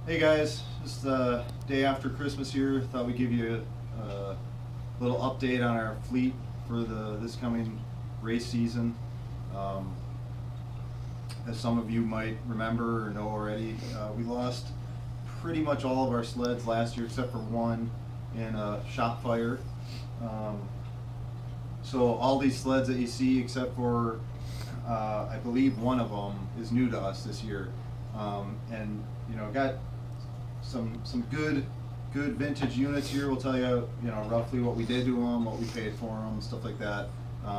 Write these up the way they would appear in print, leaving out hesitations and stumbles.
Hey guys, just the day after Christmas here. Thought we'd give you a little update on our fleet for this coming race season. As some of you might remember or know already, we lost pretty much all of our sleds last year except for one in a shop fire. So all these sleds that you see except for I believe one of them is new to us this year. And you know, got some good vintage units here. We'll tell you, roughly what we did to them, what we paid for them, stuff like that.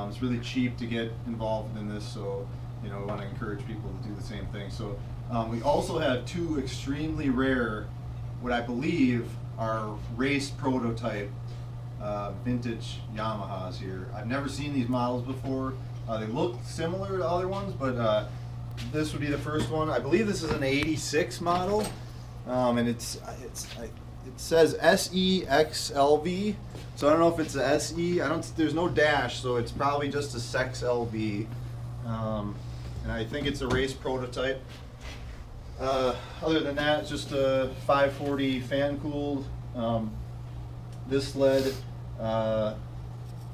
It's really cheap to get involved in this, so we want to encourage people to do the same thing. So we also have two extremely rare, what I believe are race prototype vintage Yamahas here. I've never seen these models before. They look similar to other ones, but this would be the first one. I believe this is an '86 model. And it says SEXLV, so I don't know if it's a SE. There's no dash, so it's probably just a Sex LV. And I think it's a race prototype. Other than that, it's just a 540 fan cooled. This sled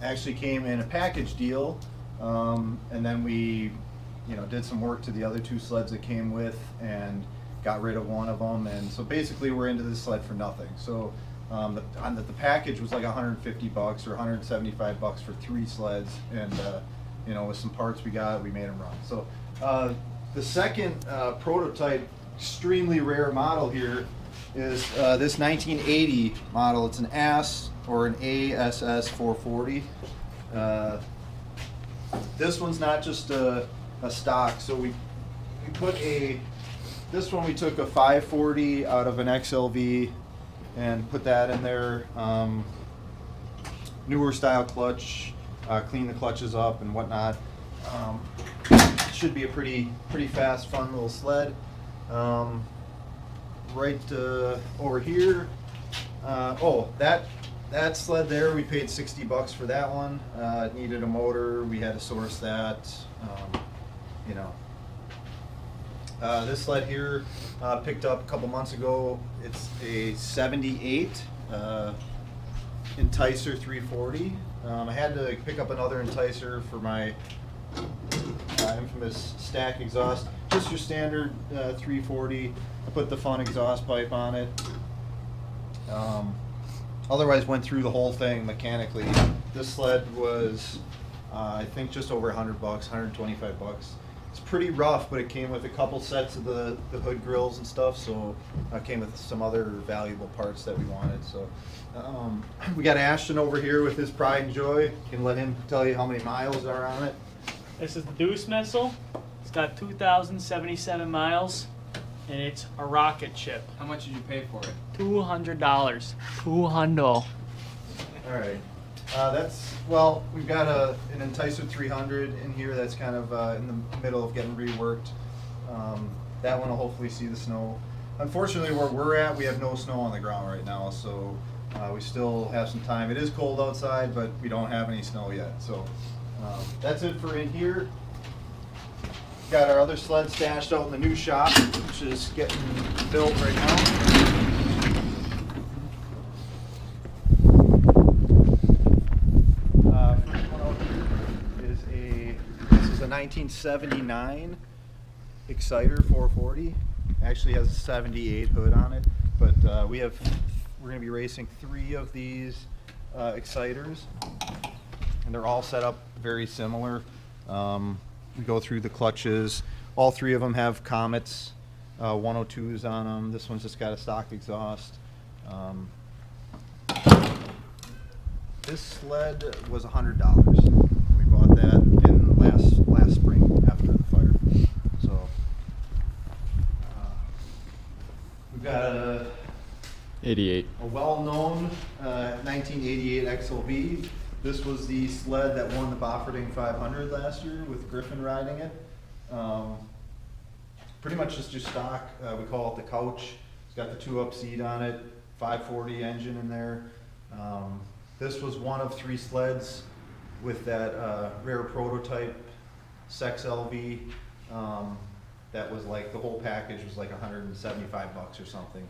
actually came in a package deal, and then we did some work to the other two sleds that came with and got rid of one of them, and so basically we're into this sled for nothing. So the package was like $150 or $175 for 3 sleds, and with some parts we got, we made them run. So the second prototype, extremely rare model here is this 1980 model. It's an ASS or an ASS 440. This one's not just a stock, so we put this one we took a 540 out of an XLV and put that in there. Newer style clutch, clean the clutches up and whatnot. Should be a pretty fast, fun little sled. Right over here. That sled there, we paid $60 for that one. It needed a motor. We had to source that. This sled here, picked up a couple months ago. It's a '78 Enticer 340. I had to pick up another Enticer for my infamous stack exhaust. Just your standard 340. I put the fun exhaust pipe on it. Otherwise went through the whole thing mechanically. This sled was I think just over $100, $125. It's pretty rough, but it came with a couple sets of the hood grills and stuff, so it came with some other valuable parts that we wanted. So we got Ashton over here with his pride and joy. Can let him tell you how many miles are on it. This is the Deuce missile. It's got 2,077 miles, and it's a rocket ship. How much did you pay for it? $200. $200. All right. We've got an Enticer 300 in here that's kind of in the middle of getting reworked. That one will hopefully see the snow. Unfortunately, where we're at, we have no snow on the ground right now, so we still have some time. It is cold outside, but we don't have any snow yet. So that's it for in here. Got our other sled stashed out in the new shop, which is getting built right now. This is a 1979 Exciter 440. Actually has a 78 hood on it, but we're going to be racing 3 of these Exciters, and they're all set up very similar. We go through the clutches. All 3 of them have Comets 102s on them. This one's just got a stock exhaust. This sled was $100. We bought that in last spring after the fire. So we've got a 88. A well-known 1988 XLV. This was the sled that won the Bofferding 500 last year with Griffin riding it. Pretty much just your stock. We call it the couch. It's got the 2-up seat on it, 540 engine in there. This was one of 3 sleds with that rare prototype Sex LV. that was like, the whole package was like 175 bucks or something.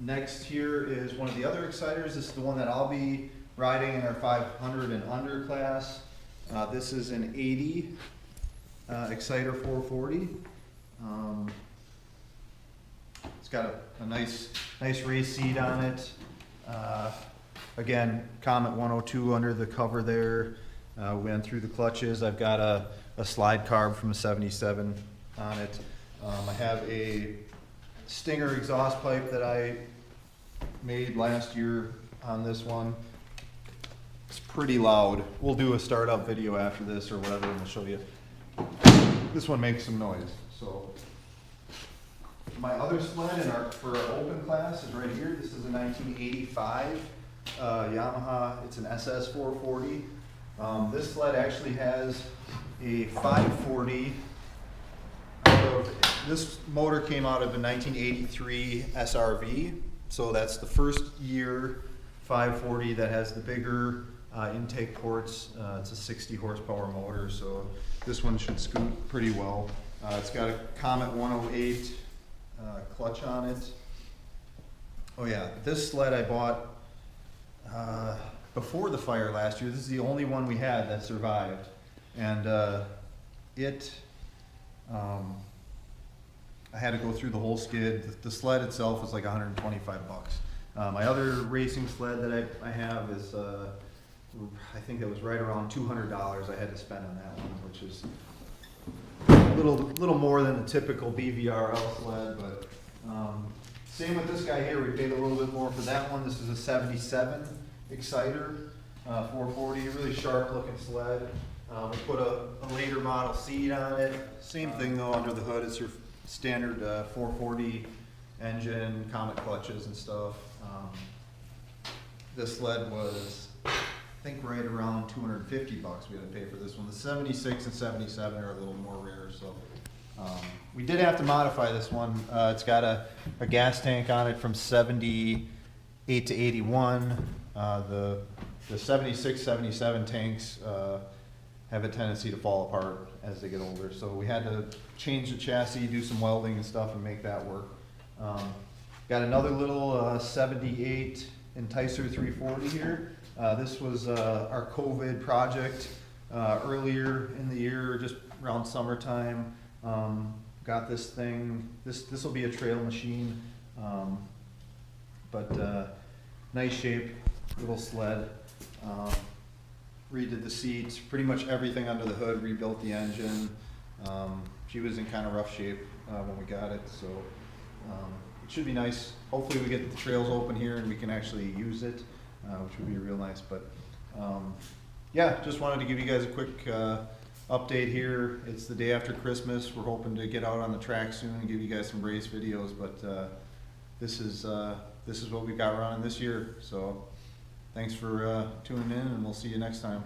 Next here is one of the other Exciters. This is the one that I'll be riding in our 500 and under class. This is an 80 Exciter 440. It's got a nice race seat on it. Again, Comet 102 under the cover there. Went through the clutches. I've got a slide carb from a 77 on it. I have a Stinger exhaust pipe that I made last year on this one. It's pretty loud. We'll do a startup video after this or whatever, and we'll show you. This one makes some noise. So my other sled for our open class is right here. This is a 1985 Yamaha. It's an SS 440. This sled actually has a 540. This motor came out of a 1983 SRV, so that's the first year 540 that has the bigger intake ports. It's a 60 horsepower motor, so this one should scoot pretty well. It's got a Comet 108 clutch on it. Oh yeah, this sled I bought before the fire last year. This is the only one we had that survived, and I had to go through the whole skid. The sled itself was like 125 bucks. My other racing sled that I have is, I think it was right around $200 I had to spend on that one, which is a little more than the typical BVRL sled, but same with this guy here. We paid a little bit more for that one. This is a 77 Exciter 440, really sharp looking sled. We put a later model seat on it. Same thing though, under the hood it's your standard 440 engine, Comet clutches and stuff. This sled was, I think, right around 250 bucks we had to pay for this one. The 76 and 77 are a little more rare, so we did have to modify this one. It's got a gas tank on it from 78 to 81. The 76, 77 tanks have a tendency to fall apart as they get older, so we had to change the chassis, do some welding and stuff, and make that work. Got another little 78 Enticer 340 here. This was our COVID project earlier in the year, just around summertime. Got this thing. This will be a trail machine, but nice shape little sled. Redid the seats, pretty much everything under the hood, rebuilt the engine. She was in kind of rough shape when we got it, so it should be nice. Hopefully we get the trails open here and we can actually use it, which would be real nice. But yeah, just wanted to give you guys a quick update here. It's the day after Christmas. We're hoping to get out on the track soon and give you guys some race videos, but this is what we got running this year. So thanks for tuning in, and we'll see you next time.